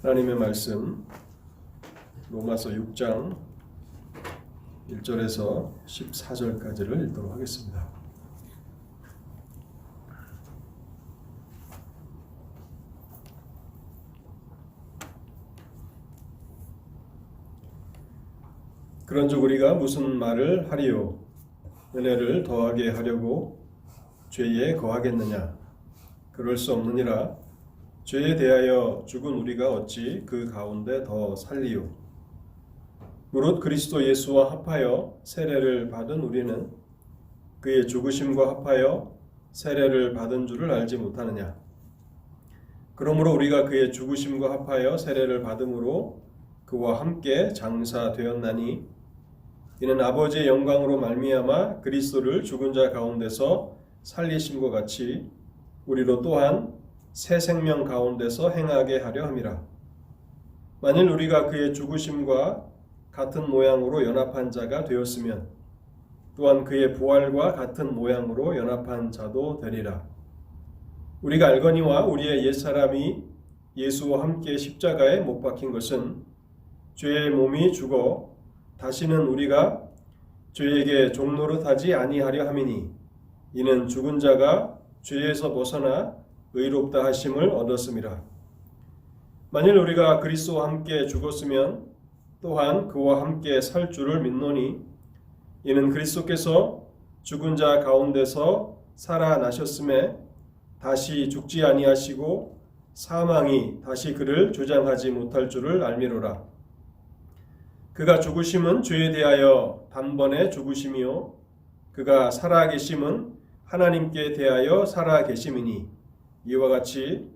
하나님의 말씀 로마서 6장 1절에서 14절까지를 읽도록 하겠습니다. 그런즉 우리가 무슨 말을 하리요? 은혜를 더하게 하려고 죄에 거하겠느냐? 그럴 수 없느니라. 죄에 대하여 죽은 우리가 어찌 그 가운데 더 살리요? 무릇 그리스도 예수와 합하여 세례를 받은 우리는 그의 죽으심과 합하여 세례를 받은 줄을 알지 못하느냐? 그러므로 우리가 그의 죽으심과 합하여 세례를 받음으로 그와 함께 장사되었나니 이는 아버지의 영광으로 말미암아 그리스도를 죽은 자 가운데서 살리심과 같이 우리로 또한 새 생명 가운데서 행하게 하려 함이라. 만일 우리가 그의 죽으심과 같은 모양으로 연합한 자가 되었으면 또한 그의 부활과 같은 모양으로 연합한 자도 되리라. 우리가 알거니와 우리의 옛사람이 예수와 함께 십자가에 못 박힌 것은 죄의 몸이 죽어 다시는 우리가 죄에게 종노릇하지 아니하려 함이니 이는 죽은 자가 죄에서 벗어나 의롭다 하심을 얻었음이라. 만일 우리가 그리스도와 함께 죽었으면 또한 그와 함께 살 줄을 믿노니 이는 그리스도께서 죽은 자 가운데서 살아나셨음에 다시 죽지 아니하시고 사망이 다시 그를 주장하지 못할 줄을 알미로라. 그가 죽으심은 죄에 대하여 단번에 죽으심이요 그가 살아계심은 하나님께 대하여 살아계심이니 이와 같이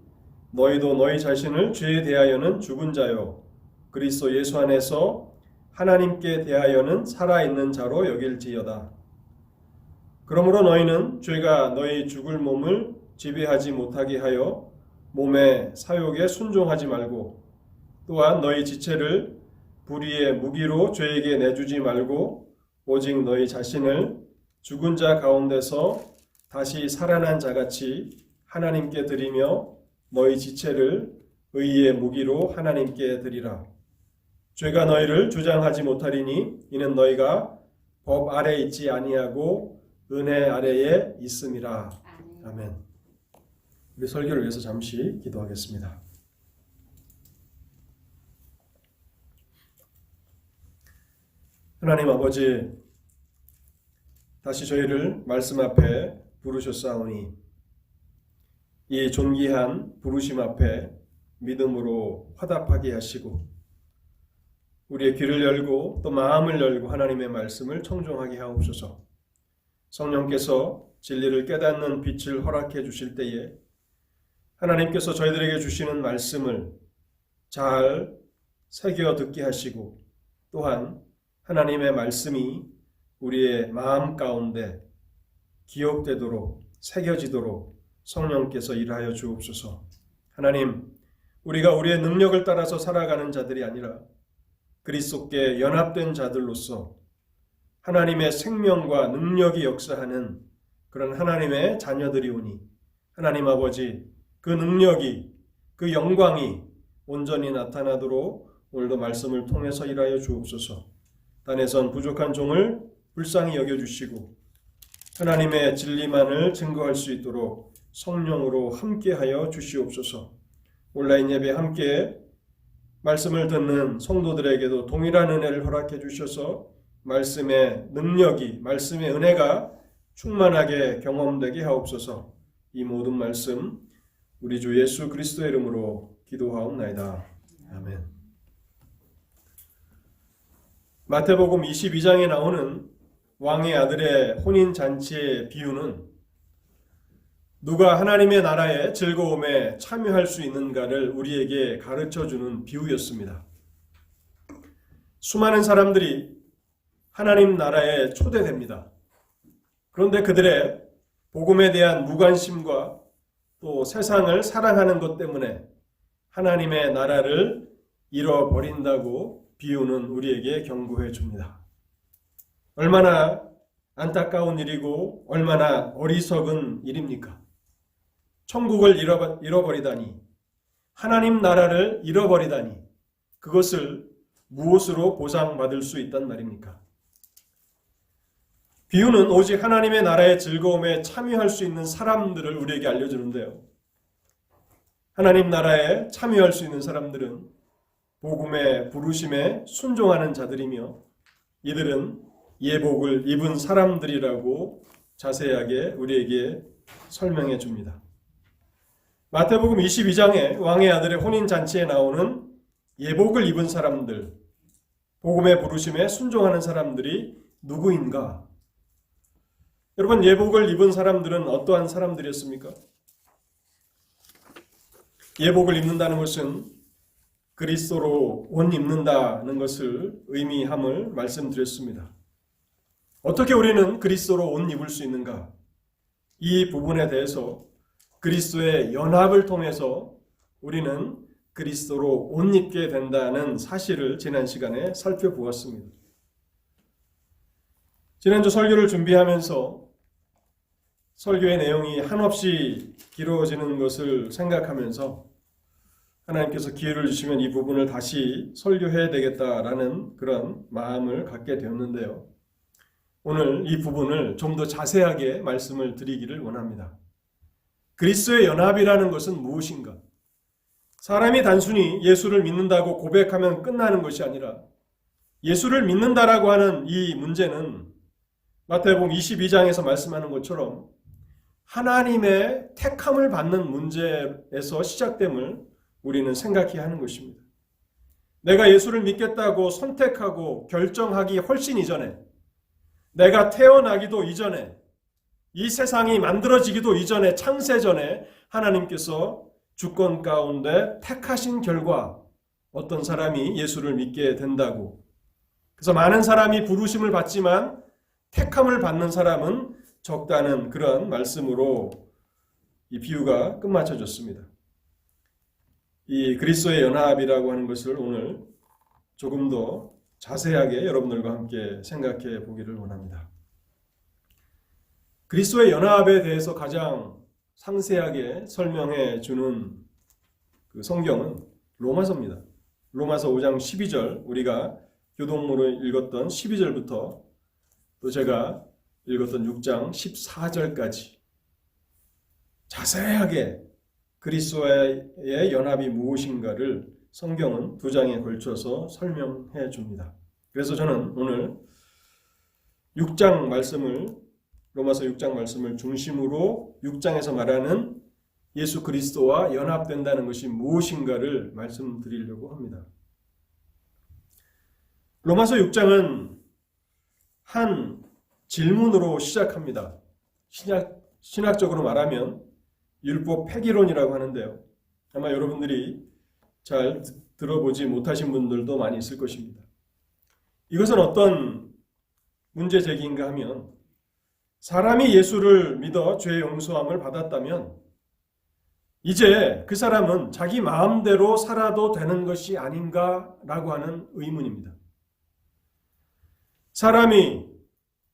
너희도 너희 자신을 죄에 대하여는 죽은 자요 그리스도 예수 안에서 하나님께 대하여는 살아있는 자로 여길지어다. 그러므로 너희는 죄가 너희 죽을 몸을 지배하지 못하게 하여 몸의 사욕에 순종하지 말고 또한 너희 지체를 불의의 무기로 죄에게 내주지 말고 오직 너희 자신을 죽은 자 가운데서 다시 살아난 자같이 하나님께 드리며 너희 지체를 의의 무기로 하나님께 드리라. 죄가 너희를 주장하지 못하리니 이는 너희가 법 아래 있지 아니하고 은혜 아래에 있음이라. 아멘. 우리 설교를 위해서 잠시 기도하겠습니다. 하나님 아버지, 다시 저희를 말씀 앞에 부르셨사오니 이 존귀한 부르심 앞에 믿음으로 화답하게 하시고 우리의 귀를 열고 또 마음을 열고 하나님의 말씀을 청종하게 하옵소서. 성령께서 진리를 깨닫는 빛을 허락해 주실 때에 하나님께서 저희들에게 주시는 말씀을 잘 새겨 듣게 하시고 또한 하나님의 말씀이 우리의 마음 가운데 기억되도록 새겨지도록 성령께서 일하여 주옵소서. 하나님, 우리가 우리의 능력을 따라서 살아가는 자들이 아니라 그리스도께 연합된 자들로서 하나님의 생명과 능력이 역사하는 그런 하나님의 자녀들이 오니 하나님 아버지, 그 능력이, 그 영광이 온전히 나타나도록 오늘도 말씀을 통해서 일하여 주옵소서. 단에선 부족한 종을 불쌍히 여겨주시고 하나님의 진리만을 증거할 수 있도록 성령으로 함께하여 주시옵소서. 온라인 예배 함께 말씀을 듣는 성도들에게도 동일한 은혜를 허락해 주셔서 말씀의 능력이, 말씀의 은혜가 충만하게 경험되게 하옵소서. 이 모든 말씀 우리 주 예수 그리스도의 이름으로 기도하옵나이다. 아멘. 마태복음 22장에 나오는 왕의 아들의 혼인잔치의 비유는 누가 하나님의 나라의 즐거움에 참여할 수 있는가를 우리에게 가르쳐주는 비유였습니다. 수많은 사람들이 하나님 나라에 초대됩니다. 그런데 그들의 복음에 대한 무관심과 또 세상을 사랑하는 것 때문에 하나님의 나라를 잃어버린다고 비유는 우리에게 경고해 줍니다. 얼마나 안타까운 일이고 얼마나 어리석은 일입니까? 천국을 잃어버리다니, 하나님 나라를 잃어버리다니 그것을 무엇으로 보상받을 수 있단 말입니까? 비유는 오직 하나님의 나라의 즐거움에 참여할 수 있는 사람들을 우리에게 알려주는데요. 하나님 나라에 참여할 수 있는 사람들은 복음의 부르심에 순종하는 자들이며 이들은 예복을 입은 사람들이라고 자세하게 우리에게 설명해 줍니다. 마태복음 22장에 왕의 아들의 혼인잔치에 나오는 예복을 입은 사람들, 복음의 부르심에 순종하는 사람들이 누구인가? 여러분, 예복을 입은 사람들은 어떠한 사람들이었습니까? 예복을 입는다는 것은 그리스도로 옷 입는다는 것을 의미함을 말씀드렸습니다. 어떻게 우리는 그리스도로 옷 입을 수 있는가? 이 부분에 대해서 그리스도의 연합을 통해서 우리는 그리스도로 옷 입게 된다는 사실을 지난 시간에 살펴보았습니다. 지난주 설교를 준비하면서 설교의 내용이 한없이 길어지는 것을 생각하면서 하나님께서 기회를 주시면 이 부분을 다시 설교해야 되겠다라는 그런 마음을 갖게 되었는데요. 오늘 이 부분을 좀 더 자세하게 말씀을 드리기를 원합니다. 그리스도의 연합이라는 것은 무엇인가? 사람이 단순히 예수를 믿는다고 고백하면 끝나는 것이 아니라 예수를 믿는다라고 하는 이 문제는 마태복음 22장에서 말씀하는 것처럼 하나님의 택함을 받는 문제에서 시작됨을 우리는 생각해야 하는 것입니다. 내가 예수를 믿겠다고 선택하고 결정하기 훨씬 이전에, 내가 태어나기도 이전에, 이 세상이 만들어지기도 이전에, 창세전에 하나님께서 주권 가운데 택하신 결과 어떤 사람이 예수를 믿게 된다고. 그래서 많은 사람이 부르심을 받지만 택함을 받는 사람은 적다는 그런 말씀으로 이 비유가 끝마쳐졌습니다. 이 그리스도의 연합이라고 하는 것을 오늘 조금 더 자세하게 여러분들과 함께 생각해 보기를 원합니다. 그리스도의 연합에 대해서 가장 상세하게 설명해 주는 그 성경은 로마서입니다. 로마서 5장 12절, 우리가 교동으로 읽었던 12절부터 또 제가 읽었던 6장 14절까지 자세하게 그리스도의 연합이 무엇인가를 성경은 두 장에 걸쳐서 설명해 줍니다. 그래서 저는 오늘 6장 말씀을, 로마서 6장 말씀을 중심으로 6장에서 말하는 예수 그리스도와 연합된다는 것이 무엇인가를 말씀드리려고 합니다. 로마서 6장은 한 질문으로 시작합니다. 신학적으로 말하면 율법 폐기론이라고 하는데요. 아마 여러분들이 잘 들어보지 못하신 분들도 많이 있을 것입니다. 이것은 어떤 문제 제기인가 하면 사람이 예수를 믿어 죄 용서함을 받았다면 이제 그 사람은 자기 마음대로 살아도 되는 것이 아닌가라고 하는 의문입니다. 사람이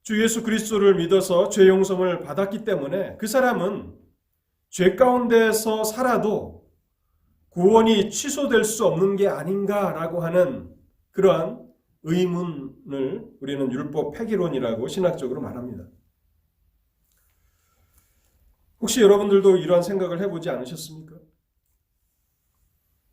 주 예수 그리스도를 믿어서 죄 용서함을 받았기 때문에 그 사람은 죄 가운데서 살아도 구원이 취소될 수 없는 게 아닌가라고 하는 그러한 의문을 우리는 율법 폐기론이라고 신학적으로 말합니다. 혹시 여러분들도 이러한 생각을 해보지 않으셨습니까?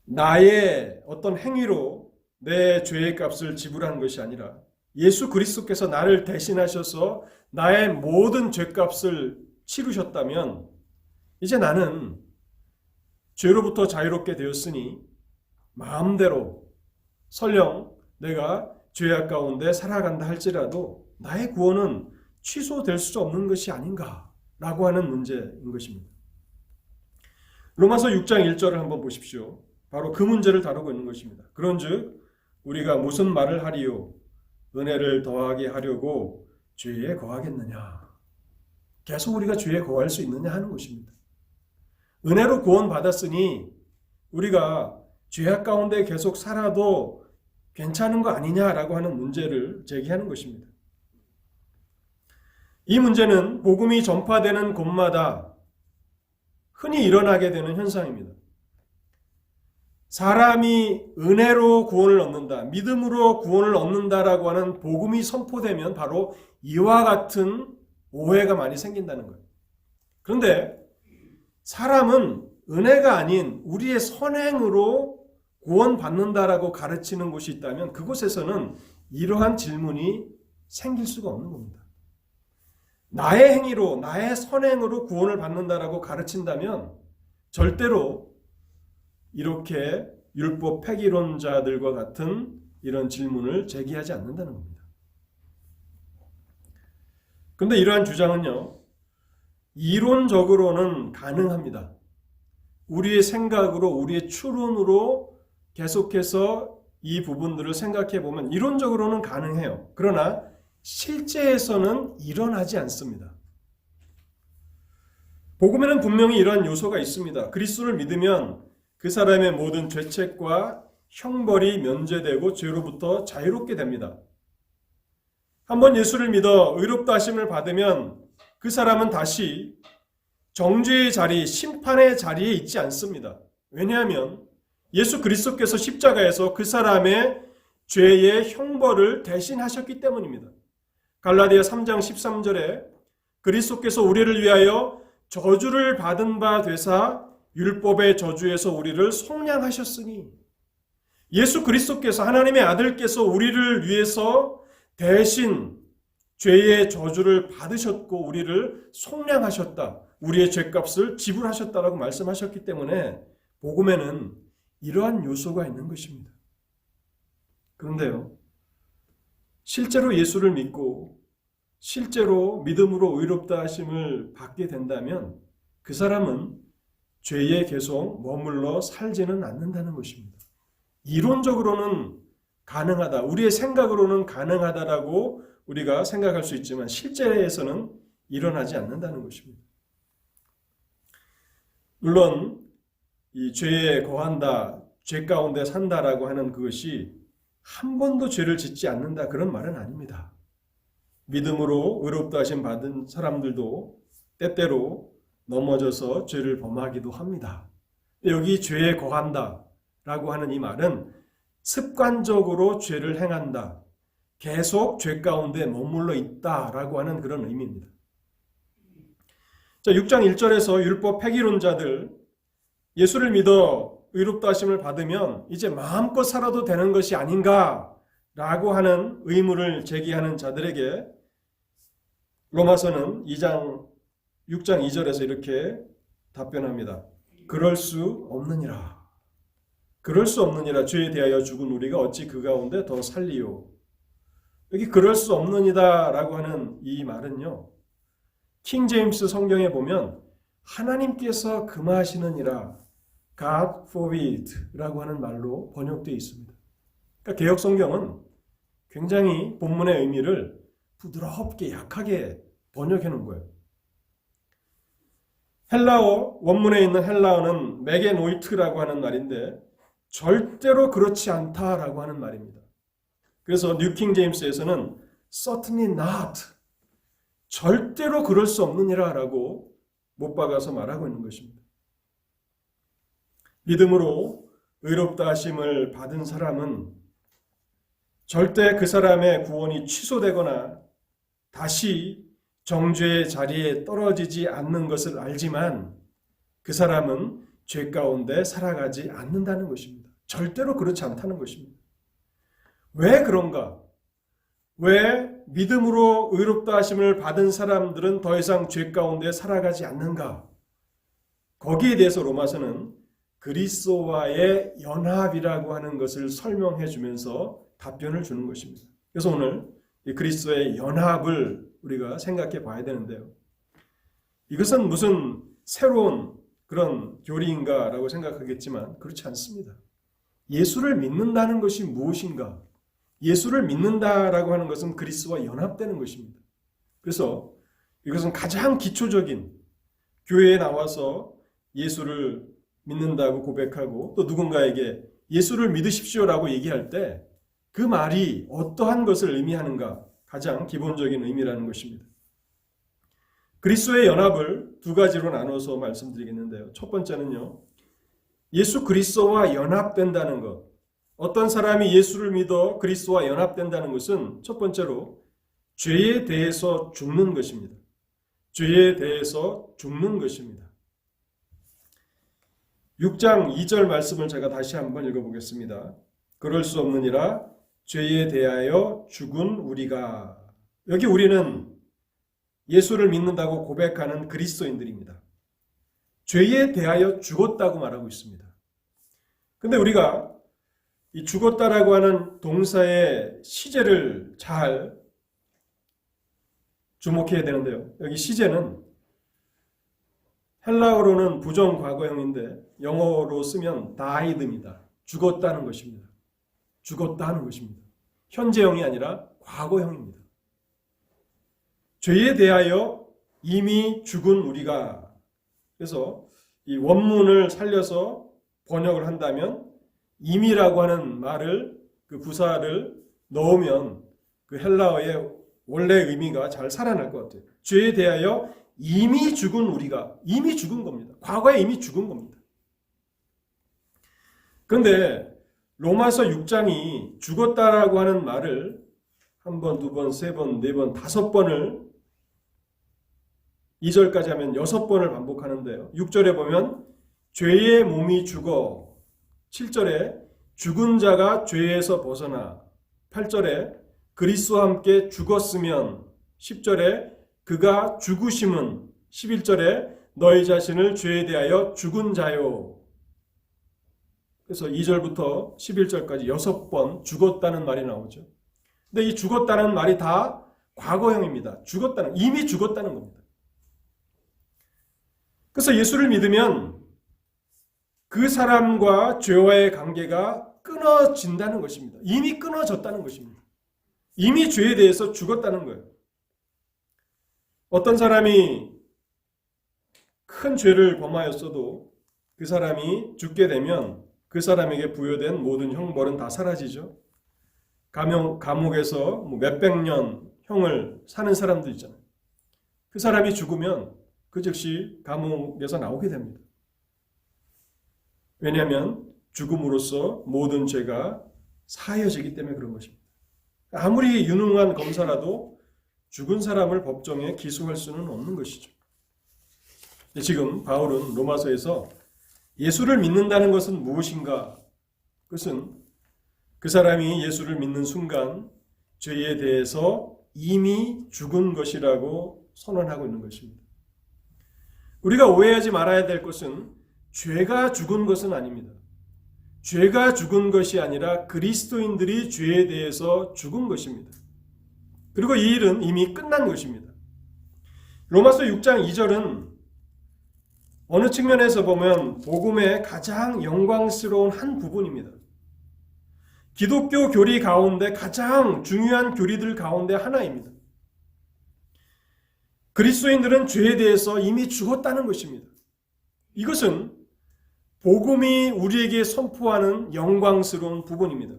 나의 어떤 행위로 내 죄의 값을 지불한 것이 아니라 예수 그리스도께서 나를 대신하셔서 나의 모든 죄값을 치르셨다면 이제 나는 죄로부터 자유롭게 되었으니 마음대로 설령 내가 죄악 가운데 살아간다 할지라도 나의 구원은 취소될 수 없는 것이 아닌가라고 하는 문제인 것입니다. 로마서 6장 1절을 한번 보십시오. 바로 그 문제를 다루고 있는 것입니다. 그런즉 우리가 무슨 말을 하리요? 은혜를 더하게 하려고 죄에 거하겠느냐? 계속 우리가 죄에 거할 수 있느냐 하는 것입니다. 은혜로 구원받았으니 우리가 죄악 가운데 계속 살아도 괜찮은 거 아니냐라고 하는 문제를 제기하는 것입니다. 이 문제는 복음이 전파되는 곳마다 흔히 일어나게 되는 현상입니다. 사람이 은혜로 구원을 얻는다, 믿음으로 구원을 얻는다라고 하는 복음이 선포되면 바로 이와 같은 오해가 많이 생긴다는 거예요. 그런데 사람은 은혜가 아닌 우리의 선행으로 구원받는다라고 가르치는 곳이 있다면 그곳에서는 이러한 질문이 생길 수가 없는 겁니다. 나의 행위로, 나의 선행으로 구원을 받는다라고 가르친다면 절대로 이렇게 율법 폐기론자들과 같은 이런 질문을 제기하지 않는다는 겁니다. 그런데 이러한 주장은요, 이론적으로는 가능합니다. 우리의 생각으로, 우리의 추론으로 계속해서 이 부분들을 생각해 보면 이론적으로는 가능해요. 그러나 실제에서는 일어나지 않습니다. 복음에는 분명히 이러한 요소가 있습니다. 그리스도를 믿으면 그 사람의 모든 죄책과 형벌이 면제되고 죄로부터 자유롭게 됩니다. 한번 예수를 믿어 의롭다 하심을 받으면 그 사람은 다시 정죄의 자리, 심판의 자리에 있지 않습니다. 왜냐하면 예수 그리스도께서 십자가에서 그 사람의 죄의 형벌을 대신하셨기 때문입니다. 갈라디아 3장 13절에 그리스도께서 우리를 위하여 저주를 받은 바 되사 율법의 저주에서 우리를 속량하셨으니, 예수 그리스도께서, 하나님의 아들께서 우리를 위해서 대신 죄의 저주를 받으셨고 우리를 속량하셨다, 우리의 죄값을 지불하셨다라고 말씀하셨기 때문에 복음에는 이러한 요소가 있는 것입니다. 그런데요, 실제로 예수를 믿고 실제로 믿음으로 의롭다 하심을 받게 된다면 그 사람은 죄에 계속 머물러 살지는 않는다는 것입니다. 이론적으로는 가능하다, 우리의 생각으로는 가능하다라고 우리가 생각할 수 있지만 실제에서는 일어나지 않는다는 것입니다. 물론 이 죄에 거한다, 죄 가운데 산다라고 하는 그것이 한 번도 죄를 짓지 않는다, 그런 말은 아닙니다. 믿음으로 의롭다 하심 받은 사람들도 때때로 넘어져서 죄를 범하기도 합니다. 여기 죄에 거한다 라고 하는 이 말은 습관적으로 죄를 행한다, 계속 죄 가운데 머물러 있다라고 하는 그런 의미입니다. 자, 6장 1절에서 율법 폐기론자들, 예수를 믿어 의롭다 하심을 받으면 이제 마음껏 살아도 되는 것이 아닌가라고 하는 의문을 제기하는 자들에게 로마서는 6장 2절에서 이렇게 답변합니다. 그럴 수 없느니라. 그럴 수 없느니라. 죄에 대하여 죽은 우리가 어찌 그 가운데 더 살리요. 여기 그럴 수 없느니라 라고 하는 이 말은요, 킹 제임스 성경에 보면 하나님께서 금하시느니라, God forbid 라고 하는 말로 번역되어 있습니다. 그러니까 개역 성경은 굉장히 본문의 의미를 부드럽게 약하게 번역해 놓은 거예요. 헬라어, 원문에 있는 헬라어는 메게노이트라고 하는 말인데 절대로 그렇지 않다라고 하는 말입니다. 그래서 뉴킹 제임스에서는 certainly not, 절대로 그럴 수 없느니라 라고 못 박아서 말하고 있는 것입니다. 믿음으로 의롭다 하심을 받은 사람은 절대 그 사람의 구원이 취소되거나 다시 정죄의 자리에 떨어지지 않는 것을 알지만 그 사람은 죄 가운데 살아가지 않는다는 것입니다. 절대로 그렇지 않다는 것입니다. 왜 그런가? 왜 믿음으로 의롭다 하심을 받은 사람들은 더 이상 죄 가운데 살아가지 않는가? 거기에 대해서 로마서는 그리스도와의 연합이라고 하는 것을 설명해 주면서 답변을 주는 것입니다. 그래서 오늘 이 그리스도의 연합을 우리가 생각해 봐야 되는데요. 이것은 무슨 새로운 그런 교리인가라고 생각하겠지만 그렇지 않습니다. 예수를 믿는다는 것이 무엇인가? 예수를 믿는다라고 하는 것은 그리스도와 연합되는 것입니다. 그래서 이것은 가장 기초적인, 교회에 나와서 예수를 믿는다고 고백하고 또 누군가에게 예수를 믿으십시오라고 얘기할 때 그 말이 어떠한 것을 의미하는가, 가장 기본적인 의미라는 것입니다. 그리스도의 연합을 두 가지로 나눠서 말씀드리겠는데요. 첫 번째는요, 예수 그리스도와 연합된다는 것. 어떤 사람이 예수를 믿어 그리스도와 연합된다는 것은 첫 번째로 죄에 대해서 죽는 것입니다. 죄에 대해서 죽는 것입니다. 6장 2절 말씀을 제가 다시 한번 읽어보겠습니다. 그럴 수 없느니라 죄에 대하여 죽은 우리가. 여기 우리는 예수를 믿는다고 고백하는 그리스도인들입니다. 죄에 대하여 죽었다고 말하고 있습니다. 근데 우리가 이 죽었다라고 하는 동사의 시제를 잘 주목해야 되는데요. 여기 시제는 헬라어로는 부정 과거형인데 영어로 쓰면 died입니다. 죽었다는 것입니다. 죽었다는 것입니다. 현재형이 아니라 과거형입니다. 죄에 대하여 이미 죽은 우리가. 그래서 이 원문을 살려서 번역을 한다면 이미라고 하는 말을, 그 부사를 넣으면 그 헬라어의 원래 의미가 잘 살아날 것 같아요. 죄에 대하여 이미 죽은 우리가. 이미 죽은 겁니다. 과거에 이미 죽은 겁니다. 그런데 로마서 6장이 죽었다라고 하는 말을 한 번, 두 번, 세 번, 네 번, 5번을 2절까지 하면 6번을 반복하는데요. 6절에 보면 죄의 몸이 죽어, 7절에 죽은 자가 죄에서 벗어나, 8절에 그리스도와 함께 죽었으면, 10절에 그가 죽으심은, 11절에 너희 자신을 죄에 대하여 죽은 자요. 그래서 2절부터 11절까지 6번 죽었다는 말이 나오죠. 근데 이 죽었다는 말이 다 과거형입니다. 죽었다는, 이미 죽었다는 겁니다. 그래서 예수를 믿으면 그 사람과 죄와의 관계가 끊어진다는 것입니다. 이미 끊어졌다는 것입니다. 이미 죄에 대해서 죽었다는 거예요. 어떤 사람이 큰 죄를 범하였어도 그 사람이 죽게 되면 그 사람에게 부여된 모든 형벌은 다 사라지죠. 감옥에서 몇백 년 형을 사는 사람도 있잖아요. 그 사람이 죽으면 그 즉시 감옥에서 나오게 됩니다. 왜냐하면 죽음으로써 모든 죄가 사해지기 때문에 그런 것입니다. 아무리 유능한 검사라도 죽은 사람을 법정에 기소할 수는 없는 것이죠. 지금 바울은 로마서에서 예수를 믿는다는 것은 무엇인가? 그것은 그 사람이 예수를 믿는 순간 죄에 대해서 이미 죽은 것이라고 선언하고 있는 것입니다. 우리가 오해하지 말아야 될 것은 죄가 죽은 것은 아닙니다. 죄가 죽은 것이 아니라 그리스도인들이 죄에 대해서 죽은 것입니다. 그리고 이 일은 이미 끝난 것입니다. 로마서 6장 2절은 어느 측면에서 보면 복음의 가장 영광스러운 한 부분입니다. 기독교 교리 가운데 가장 중요한 교리들 가운데 하나입니다. 그리스도인들은 죄에 대해서 이미 죽었다는 것입니다. 이것은 복음이 우리에게 선포하는 영광스러운 부분입니다.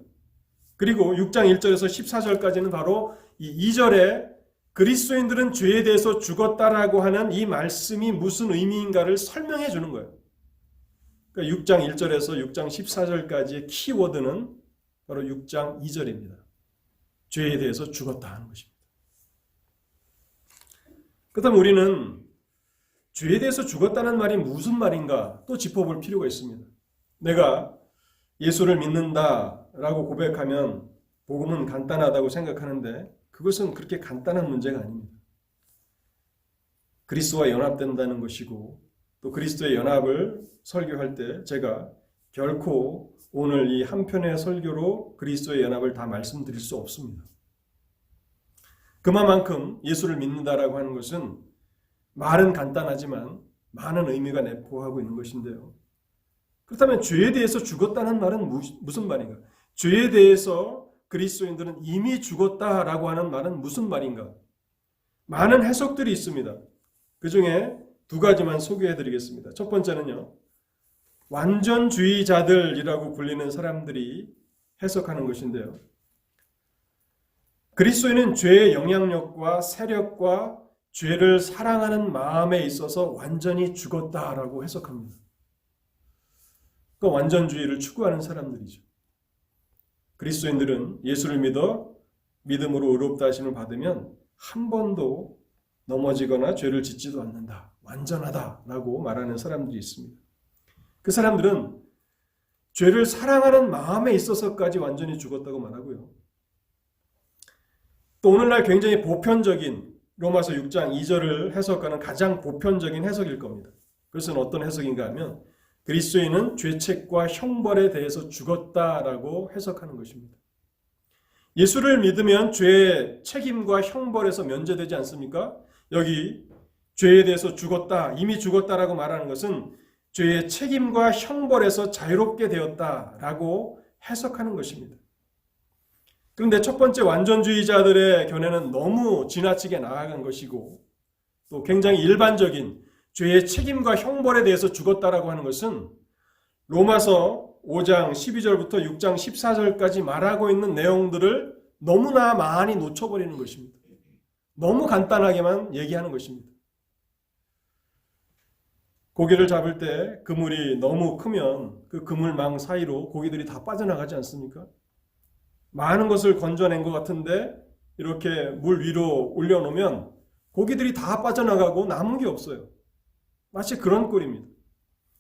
그리고 6장 1절에서 14절까지는 바로 이 2절에 그리스도인들은 죄에 대해서 죽었다라고 하는 이 말씀이 무슨 의미인가를 설명해 주는 거예요. 그러니까 6장 1절에서 6장 14절까지의 키워드는 바로 6장 2절입니다. 죄에 대해서 죽었다 하는 것입니다. 그렇다면 우리는 죄에 대해서 죽었다는 말이 무슨 말인가 또 짚어볼 필요가 있습니다. 내가 예수를 믿는다라고 고백하면 복음은 간단하다고 생각하는데 그것은 그렇게 간단한 문제가 아닙니다. 그리스도와 연합된다는 것이고 또 그리스도의 연합을 설교할 때 제가 결코 오늘 이 한 편의 설교로 그리스도의 연합을 다 말씀드릴 수 없습니다. 그만큼 예수를 믿는다라고 하는 것은 말은 간단하지만 많은 의미가 내포하고 있는 것인데요. 그렇다면 죄에 대해서 죽었다는 말은 무슨 말인가? 죄에 대해서 그리스도인들은 이미 죽었다라고 하는 말은 무슨 말인가? 많은 해석들이 있습니다. 그 중에 두 가지만 소개해드리겠습니다. 첫 번째는요. 완전주의자들이라고 불리는 사람들이 해석하는 것인데요. 그리스도인은 죄의 영향력과 세력과 죄를 사랑하는 마음에 있어서 완전히 죽었다라고 해석합니다. 그 완전주의를 추구하는 사람들이죠. 그리스도인들은 예수를 믿어 믿음으로 의롭다 하심을 받으면 한 번도 넘어지거나 죄를 짓지도 않는다. 완전하다라고 말하는 사람들이 있습니다. 그 사람들은 죄를 사랑하는 마음에 있어서까지 완전히 죽었다고 말하고요. 또 오늘날 굉장히 보편적인 로마서 6장 2절을 해석하는 가장 보편적인 해석일 겁니다. 그것은 어떤 해석인가 하면 그리스도인은 죄책과 형벌에 대해서 죽었다라고 해석하는 것입니다. 예수를 믿으면 죄의 책임과 형벌에서 면제되지 않습니까? 여기 죄에 대해서 죽었다, 이미 죽었다라고 말하는 것은 죄의 책임과 형벌에서 자유롭게 되었다라고 해석하는 것입니다. 그런데 첫 번째 완전주의자들의 견해는 너무 지나치게 나아간 것이고 또 굉장히 일반적인 죄의 책임과 형벌에 대해서 죽었다라고 하는 것은 로마서 5장 12절부터 6장 14절까지 말하고 있는 내용들을 너무나 많이 놓쳐버리는 것입니다. 너무 간단하게만 얘기하는 것입니다. 고기를 잡을 때 그물이 너무 크면 그 그물망 사이로 고기들이 다 빠져나가지 않습니까? 많은 것을 건져낸 것 같은데 이렇게 물 위로 올려놓으면 고기들이 다 빠져나가고 남은 게 없어요. 마치 그런 꼴입니다.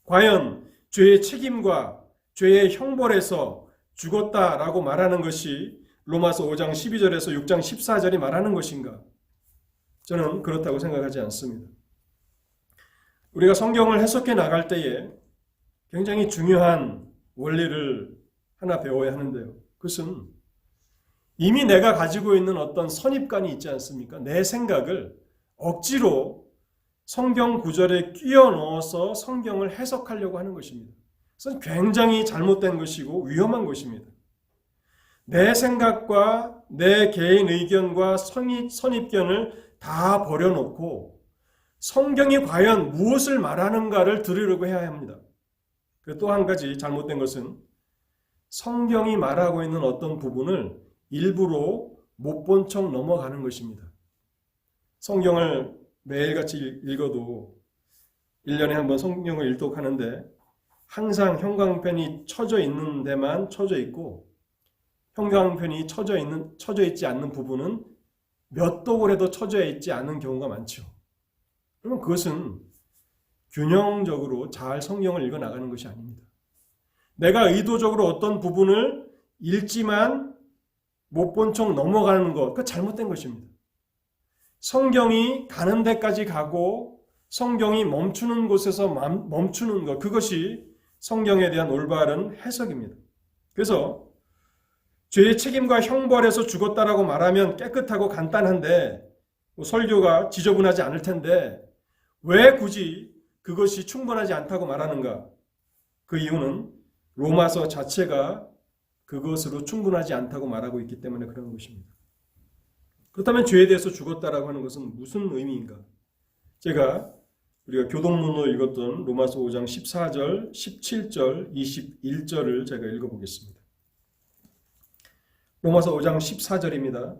과연 죄의 책임과 죄의 형벌에서 죽었다라고 말하는 것이 로마서 5장 12절에서 6장 14절이 말하는 것인가? 저는 그렇다고 생각하지 않습니다. 우리가 성경을 해석해 나갈 때에 굉장히 중요한 원리를 하나 배워야 하는데요. 그것은 이미 내가 가지고 있는 어떤 선입관이 있지 않습니까? 내 생각을 억지로 성경 구절에 끼워 넣어서 성경을 해석하려고 하는 것입니다. 그것은 굉장히 잘못된 것이고 위험한 것입니다. 내 생각과 내 개인 의견과 선입견을 다 버려놓고 성경이 과연 무엇을 말하는가를 들으려고 해야 합니다. 그리고 또 한 가지 잘못된 것은 성경이 말하고 있는 어떤 부분을 일부러 못 본 척 넘어가는 것입니다. 성경을 매일같이 읽어도 1년에 한 번 성경을 일독하는데 항상 형광펜이 쳐져 있는 데만 쳐져 있고 형광펜이 쳐져 있지 않는 부분은 몇 독을 해도 쳐져 있지 않은 경우가 많죠. 그러면 그것은 균형적으로 잘 성경을 읽어 나가는 것이 아닙니다. 내가 의도적으로 어떤 부분을 읽지만 못 본 척 넘어가는 것, 그거 잘못된 것입니다. 성경이 가는 데까지 가고 성경이 멈추는 곳에서 멈추는 것, 그것이 성경에 대한 올바른 해석입니다. 그래서 죄의 책임과 형벌에서 죽었다라고 말하면 깨끗하고 간단한데 설교가 지저분하지 않을 텐데 왜 굳이 그것이 충분하지 않다고 말하는가? 그 이유는 로마서 자체가 그것으로 충분하지 않다고 말하고 있기 때문에 그런 것입니다. 그렇다면 죄에 대해서 죽었다라고 하는 것은 무슨 의미인가? 우리가 교동문으로 읽었던 로마서 5장 14절, 17절, 21절을 제가 읽어보겠습니다. 로마서 5장 14절입니다.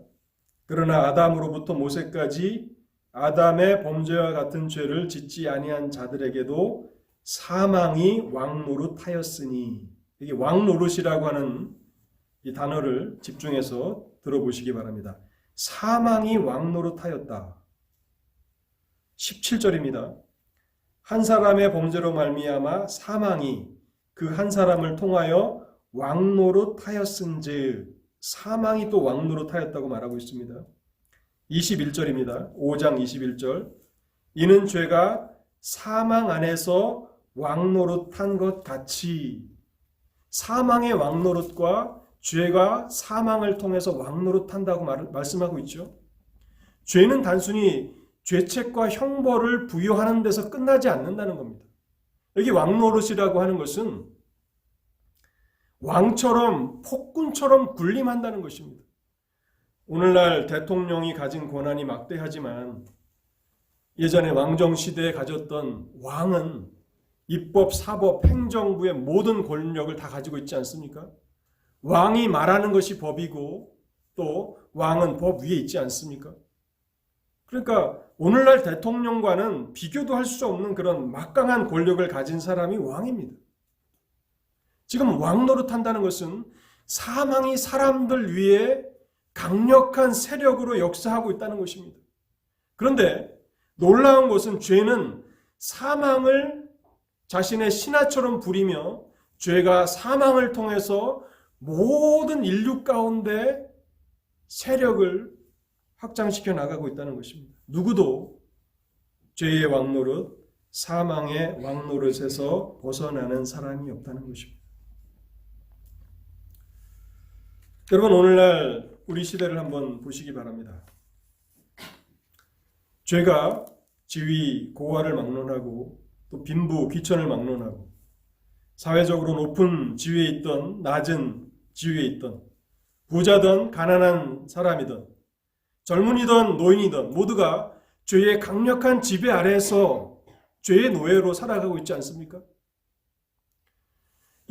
그러나 아담으로부터 모세까지 아담의 범죄와 같은 죄를 짓지 아니한 자들에게도 사망이 왕노릇하였으니, 이게 왕노릇이라고 하는 이 단어를 집중해서 들어보시기 바랍니다. 사망이 왕노릇하였다. 17절입니다. 한 사람의 범죄로 말미암아 사망이 그 한 사람을 통하여 왕노릇하였은즉, 사망이 또 왕노릇하였다고 말하고 있습니다. 21절입니다. 5장 21절. 이는 죄가 사망 안에서 왕노릇한 것 같이, 사망의 왕노릇과 죄가 사망을 통해서 왕노릇한다고 말씀하고 있죠. 죄는 단순히 죄책과 형벌을 부여하는 데서 끝나지 않는다는 겁니다. 여기 왕노릇이라고 하는 것은 왕처럼 폭군처럼 군림한다는 것입니다. 오늘날 대통령이 가진 권한이 막대하지만 예전에 왕정시대에 가졌던 왕은 입법, 사법, 행정부의 모든 권력을 다 가지고 있지 않습니까? 왕이 말하는 것이 법이고 또 왕은 법 위에 있지 않습니까? 그러니까 오늘날 대통령과는 비교도 할 수 없는 그런 막강한 권력을 가진 사람이 왕입니다. 지금 왕 노릇한다는 것은 사망이 사람들 위에 강력한 세력으로 역사하고 있다는 것입니다. 그런데 놀라운 것은 죄는 사망을 자신의 신하처럼 부리며 죄가 사망을 통해서 모든 인류 가운데 세력을 확장시켜 나가고 있다는 것입니다. 누구도 죄의 왕노릇, 사망의 왕노릇에서 벗어나는 사람이 없다는 것입니다. 여러분, 오늘날 우리 시대를 한번 보시기 바랍니다. 죄가 지위, 고하를 막론하고 또 빈부, 귀천을 막론하고 사회적으로 높은 지위에 있던 낮은 지위에 있던 부자든 가난한 사람이든 젊은이든 노인이든 모두가 죄의 강력한 지배 아래에서 죄의 노예로 살아가고 있지 않습니까?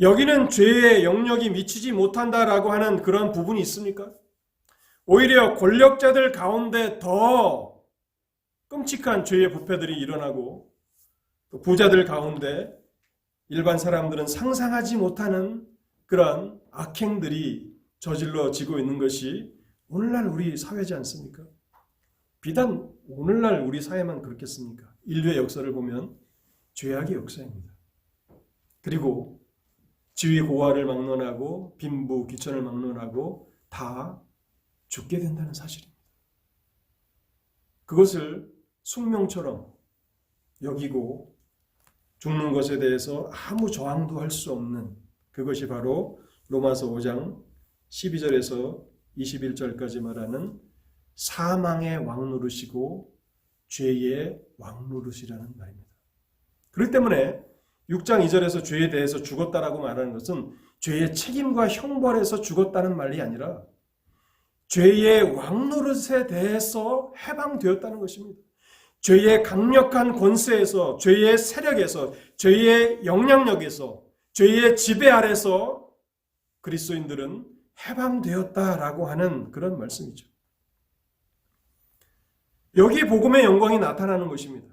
여기는 죄의 영역이 미치지 못한다라고 하는 그런 부분이 있습니까? 오히려 권력자들 가운데 더 끔찍한 죄의 부패들이 일어나고 또 부자들 가운데 일반 사람들은 상상하지 못하는 그런 악행들이 저질러지고 있는 것이 오늘날 우리 사회지 않습니까? 비단 오늘날 우리 사회만 그렇겠습니까? 인류의 역사를 보면 죄악의 역사입니다. 그리고 지위 고하를 막론하고 빈부 귀천을 막론하고 다 죽게 된다는 사실입니다. 그것을 숙명처럼 여기고 죽는 것에 대해서 아무 저항도 할 수 없는 그것이 바로 로마서 5장 12절에서 21절까지 말하는 사망의 왕노릇이고 죄의 왕노릇이라는 말입니다. 그렇기 때문에 6장 2절에서 죄에 대해서 죽었다라고 말하는 것은 죄의 책임과 형벌에서 죽었다는 말이 아니라 죄의 왕노릇에 대해서 해방되었다는 것입니다. 죄의 강력한 권세에서, 죄의 세력에서, 죄의 영향력에서, 죄의 지배 아래서 그리스도인들은 해방되었다라고 하는 그런 말씀이죠. 여기 복음의 영광이 나타나는 것입니다.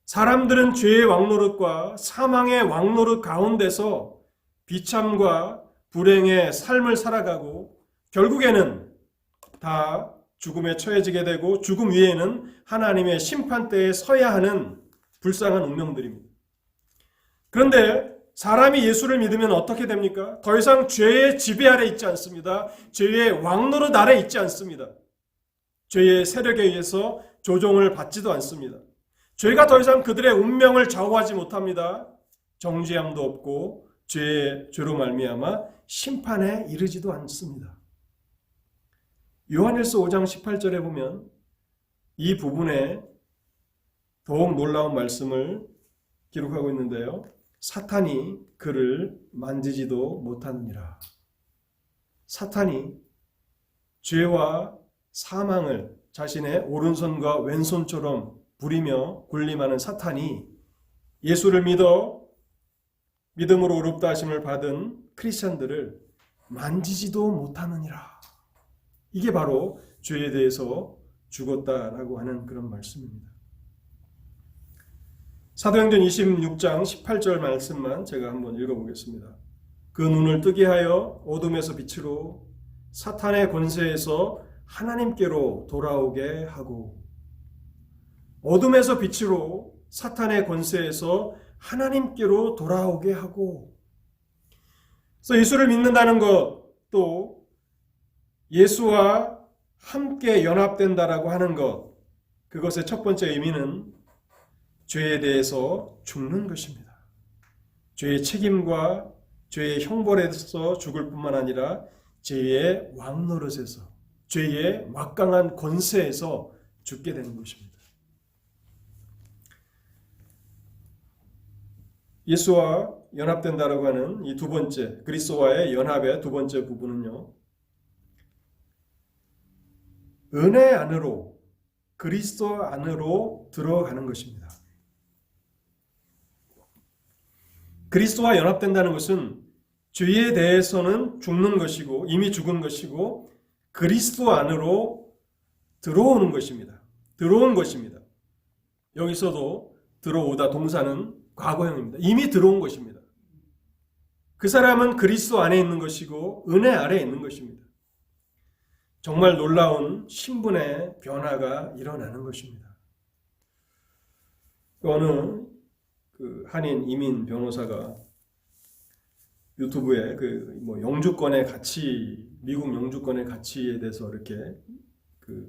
사람들은 죄의 왕노릇과 사망의 왕노릇 가운데서 비참과 불행의 삶을 살아가고 결국에는 다 죽음에 처해지게 되고 죽음 위에는 하나님의 심판대에 서야 하는 불쌍한 운명들입니다. 그런데 사람이 예수를 믿으면 어떻게 됩니까? 더 이상 죄의 지배 아래 있지 않습니다. 죄의 왕노릇 아래 있지 않습니다. 죄의 세력에 의해서 조종을 받지도 않습니다. 죄가 더 이상 그들의 운명을 좌우하지 못합니다. 정죄함도 없고 죄로 말미암아 심판에 이르지도 않습니다. 요한일서 5장 18절에 보면 이 부분에 더욱 놀라운 말씀을 기록하고 있는데요. 사탄이 그를 만지지도 못하느니라. 사탄이 죄와 사망을 자신의 오른손과 왼손처럼 부리며 군림하는 사탄이 예수를 믿어 믿음으로 의롭다 하심을 받은 크리스찬들을 만지지도 못하느니라. 이게 바로 죄에 대해서 죽었다라고 하는 그런 말씀입니다. 사도행전 26장 18절 말씀만 제가 한번 읽어보겠습니다. 그 눈을 뜨게 하여 어둠에서 빛으로 사탄의 권세에서 하나님께로 돌아오게 하고, 어둠에서 빛으로 사탄의 권세에서 하나님께로 돌아오게 하고, 그래서 예수를 믿는다는 것, 또 예수와 함께 연합된다라고 하는 것, 그것의 첫 번째 의미는 죄에 대해서 죽는 것입니다. 죄의 책임과 죄의 형벌에서 죽을 뿐만 아니라 죄의 왕노릇에서, 죄의 막강한 권세에서 죽게 되는 것입니다. 예수와 연합된다라고 하는 이 두 번째, 그리스도와의 연합의 두 번째 부분은요, 은혜 안으로, 그리스도 안으로 들어가는 것입니다. 그리스도와 연합된다는 것은 죄에 대해서는 죽는 것이고 이미 죽은 것이고 그리스도 안으로 들어오는 것입니다. 들어온 것입니다. 여기서도 들어오다 동사는 과거형입니다. 이미 들어온 것입니다. 그 사람은 그리스도 안에 있는 것이고 은혜 아래에 있는 것입니다. 정말 놀라운 신분의 변화가 일어나는 것입니다. 어느 한인 이민 변호사가 유튜브에 영주권의 가치, 미국 영주권의 가치에 대해서 이렇게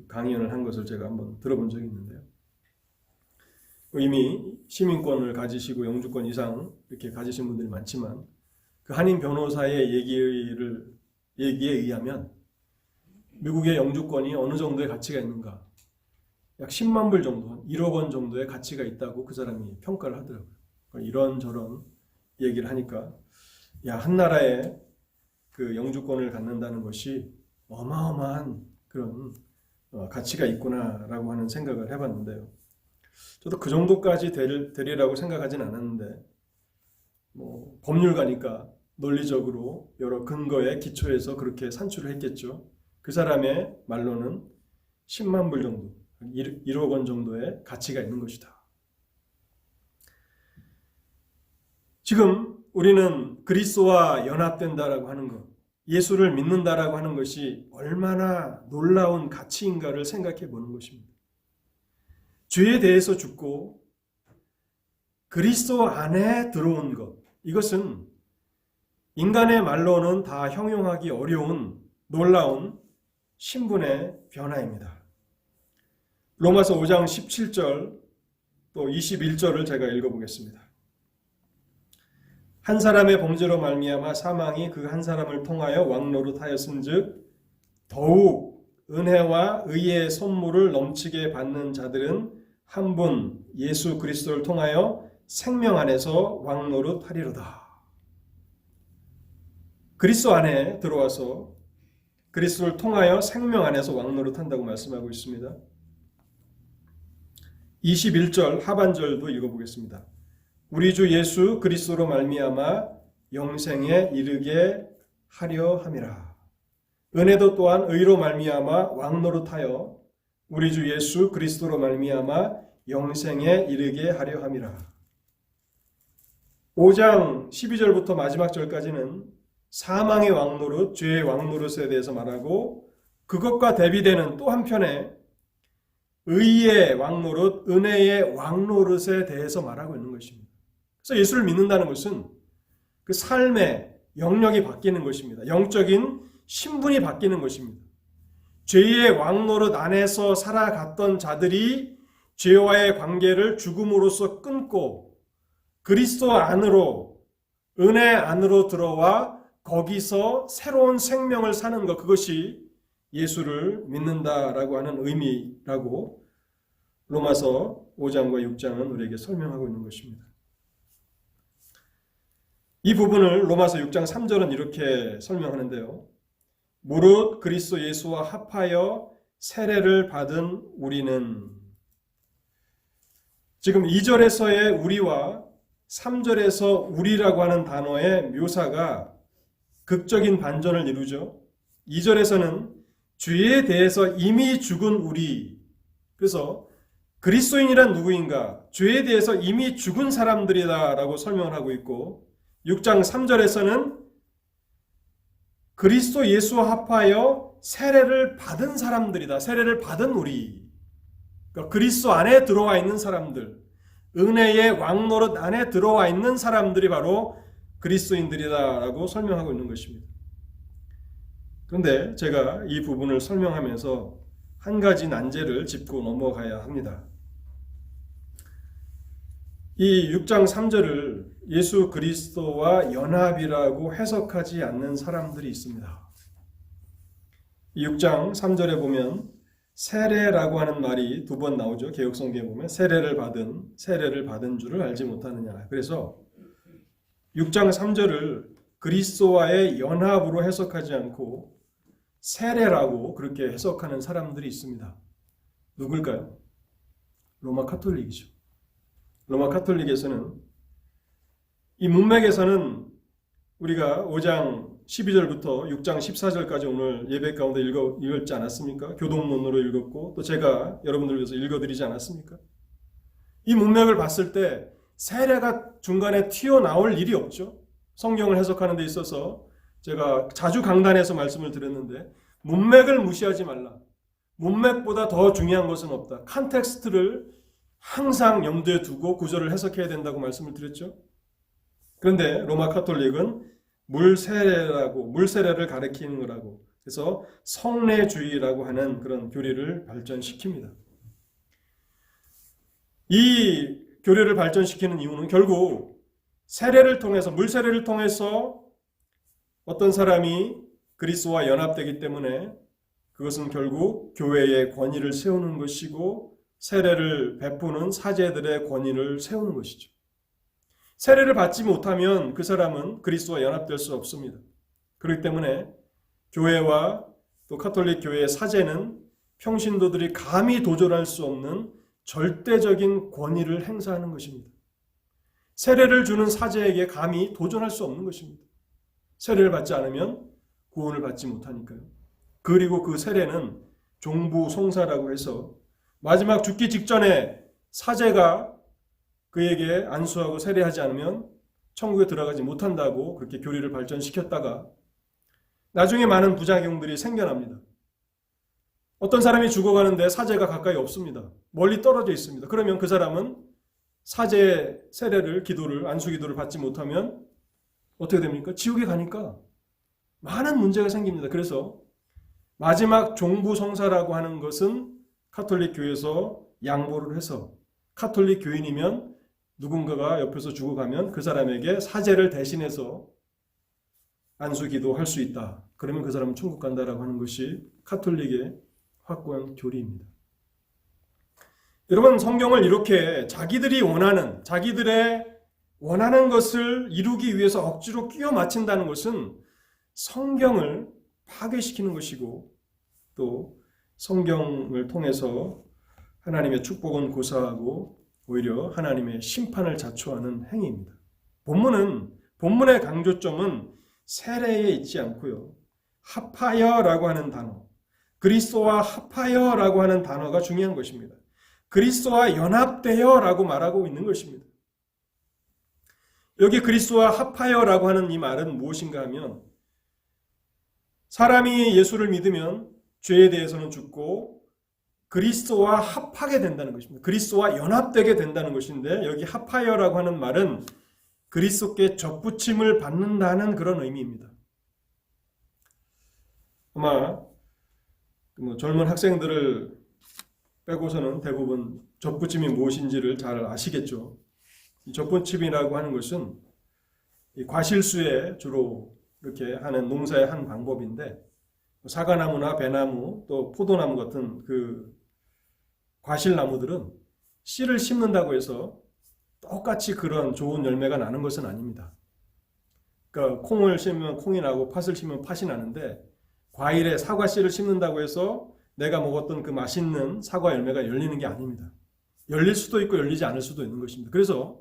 강연을 한 것을 제가 한번 들어본 적이 있는데요. 이미 시민권을 가지시고 영주권 이상 이렇게 가지신 분들이 많지만 그 한인 변호사의 얘기에 의하면 미국의 영주권이 어느 정도의 가치가 있는가? 약 10만 불 정도, 1억 원 정도의 가치가 있다고 그 사람이 평가를 하더라고요. 이런저런 얘기를 하니까 한 나라에 그 영주권을 갖는다는 것이 어마어마한 그런 가치가 있구나라고 하는 생각을 해봤는데요. 저도 그 정도까지 되리라고 생각하진 않았는데 법률가니까 논리적으로 여러 근거에 기초해서 그렇게 산출을 했겠죠. 그 사람의 말로는 10만 불 정도, 1억 원 정도의 가치가 있는 것이다. 지금 우리는 그리스도와 연합된다라고 하는 것, 예수를 믿는다라고 하는 것이 얼마나 놀라운 가치인가를 생각해 보는 것입니다. 죄에 대해서 죽고 그리스도 안에 들어온 것, 이것은 인간의 말로는 다 형용하기 어려운 놀라운 신분의 변화입니다. 로마서 5장 17절 또 21절을 제가 읽어보겠습니다. 한 사람의 범죄로 말미암아 사망이 그 한 사람을 통하여 왕노릇하였은즉 더욱 은혜와 의의 선물을 넘치게 받는 자들은 한 분 예수 그리스도를 통하여 생명 안에서 왕노릇하리로다. 그리스도 안에 들어와서 그리스도를 통하여 생명 안에서 왕노릇한다고 말씀하고 있습니다. 21절 하반절도 읽어보겠습니다. 우리 주 예수 그리스도로 말미암아 영생에 이르게 하려 함이라. 은혜도 또한 의로 말미암아 왕노릇하여 우리 주 예수 그리스도로 말미암아 영생에 이르게 하려 함이라. 5장 12절부터 마지막 절까지는 사망의 왕노릇, 죄의 왕노릇에 대해서 말하고 그것과 대비되는 또 한편에 의의 왕노릇, 은혜의 왕노릇에 대해서 말하고 있는 것입니다. 그래서 예수를 믿는다는 것은 그 삶의 영역이 바뀌는 것입니다. 영적인 신분이 바뀌는 것입니다. 죄의 왕노릇 안에서 살아갔던 자들이 죄와의 관계를 죽음으로써 끊고 그리스도 안으로, 은혜 안으로 들어와 거기서 새로운 생명을 사는 것, 그것이 예수를 믿는다라고 하는 의미라고 로마서 5장과 6장은 우리에게 설명하고 있는 것입니다. 이 부분을 로마서 6장 3절은 이렇게 설명하는데요. 무릇 그리스도 예수와 합하여 세례를 받은 우리는, 지금 2절에서의 우리와 3절에서 우리라고 하는 단어의 묘사가 극적인 반전을 이루죠. 2절에서는 죄에 대해서 이미 죽은 우리, 그래서 그리스도인이란 누구인가? 죄에 대해서 이미 죽은 사람들이다 라고 설명을 하고 있고, 6장 3절에서는 그리스도 예수와 합하여 세례를 받은 사람들이다. 세례를 받은 우리. 그러니까 그리스도 안에 들어와 있는 사람들, 은혜의 왕노릇 안에 들어와 있는 사람들이 바로 그리스도인들이다 라고 설명하고 있는 것입니다. 그런데 제가 이 부분을 설명하면서 한 가지 난제를 짚고 넘어가야 합니다. 이 6장 3절을 예수 그리스도와 연합이라고 해석하지 않는 사람들이 있습니다. 이 6장 3절에 보면 세례라고 하는 말이 두 번 나오죠. 개역성경에 보면 세례를 받은 줄을 알지 못하느냐. 그래서 6장 3절을 그리스도와의 연합으로 해석하지 않고 세례라고 그렇게 해석하는 사람들이 있습니다. 누굴까요? 로마 카톨릭이죠. 로마 카톨릭에서는 이 문맥에서는 우리가 5장 12절부터 6장 14절까지 오늘 예배 가운데 읽었지 않았습니까? 교동문으로 읽었고 또 제가 여러분들 위해서 읽어드리지 않았습니까? 이 문맥을 봤을 때 세례가 중간에 튀어나올 일이 없죠. 성경을 해석하는 데 있어서 제가 자주 강단에서 말씀을 드렸는데 문맥을 무시하지 말라. 문맥보다 더 중요한 것은 없다. 컨텍스트를 항상 염두에 두고 구절을 해석해야 된다고 말씀을 드렸죠. 그런데 로마 카톨릭은 물세례를 가리키는 거라고 그래서 성례주의라고 하는 그런 교리를 발전시킵니다. 이 교리를 발전시키는 이유는 결국 물세례를 통해서 어떤 사람이 그리스도와 연합되기 때문에 그것은 결국 교회의 권위를 세우는 것이고 세례를 베푸는 사제들의 권위를 세우는 것이죠. 세례를 받지 못하면 그 사람은 그리스도와 연합될 수 없습니다. 그렇기 때문에 교회와 또 카톨릭 교회의 사제는 평신도들이 감히 도전할 수 없는 절대적인 권위를 행사하는 것입니다. 세례를 주는 사제에게 감히 도전할 수 없는 것입니다. 세례를 받지 않으면 구원을 받지 못하니까요. 그리고 그 세례는 종부송사라고 해서 마지막 죽기 직전에 사제가 그에게 안수하고 세례하지 않으면 천국에 들어가지 못한다고 그렇게 교리를 발전시켰다가 나중에 많은 부작용들이 생겨납니다. 어떤 사람이 죽어가는데 사제가 가까이 없습니다. 멀리 떨어져 있습니다. 그러면 그 사람은 사제의 세례를, 안수기도를 받지 못하면 어떻게 됩니까? 지옥에 가니까 많은 문제가 생깁니다. 그래서 마지막 종부성사라고 하는 것은 카톨릭 교회에서 양보를 해서 카톨릭 교인이면 누군가가 옆에서 죽어가면 그 사람에게 사제를 대신해서 안수기도 할 수 있다. 그러면 그 사람은 천국 간다라고 하는 것이 카톨릭의 확고한 교리입니다. 여러분, 성경을 이렇게 자기들의 원하는 것을 이루기 위해서 억지로 끼워 맞춘다는 것은 성경을 파괴시키는 것이고 또 성경을 통해서 하나님의 축복은 고사하고 오히려 하나님의 심판을 자초하는 행위입니다. 본문의 강조점은 세례에 있지 않고요. 합하여라고 하는 단어, 그리스도와 합하여라고 하는 단어가 중요한 것입니다. 그리스도와 연합되어라고 말하고 있는 것입니다. 여기 그리스도와 합하여라고 하는 이 말은 무엇인가 하면 사람이 예수를 믿으면 죄에 대해서는 죽고 그리스도와 합하게 된다는 것입니다. 그리스도와 연합되게 된다는 것인데 여기 합하여라고 하는 말은 그리스도께 접붙임을 받는다는 그런 의미입니다. 아마 젊은 학생들을 빼고서는 대부분 접붙임이 무엇인지를 잘 아시겠죠. 이 접붙임이라고 하는 것은 이 과실수에 주로 이렇게 하는 농사의 한 방법인데 사과나무나 배나무 또 포도나무 같은 그 과실나무들은 씨를 심는다고 해서 똑같이 그런 좋은 열매가 나는 것은 아닙니다. 그러니까 콩을 심으면 콩이 나고 팥을 심으면 팥이 나는데 과일에 사과 씨를 심는다고 해서 내가 먹었던 그 맛있는 사과 열매가 열리는 게 아닙니다. 열릴 수도 있고 열리지 않을 수도 있는 것입니다. 그래서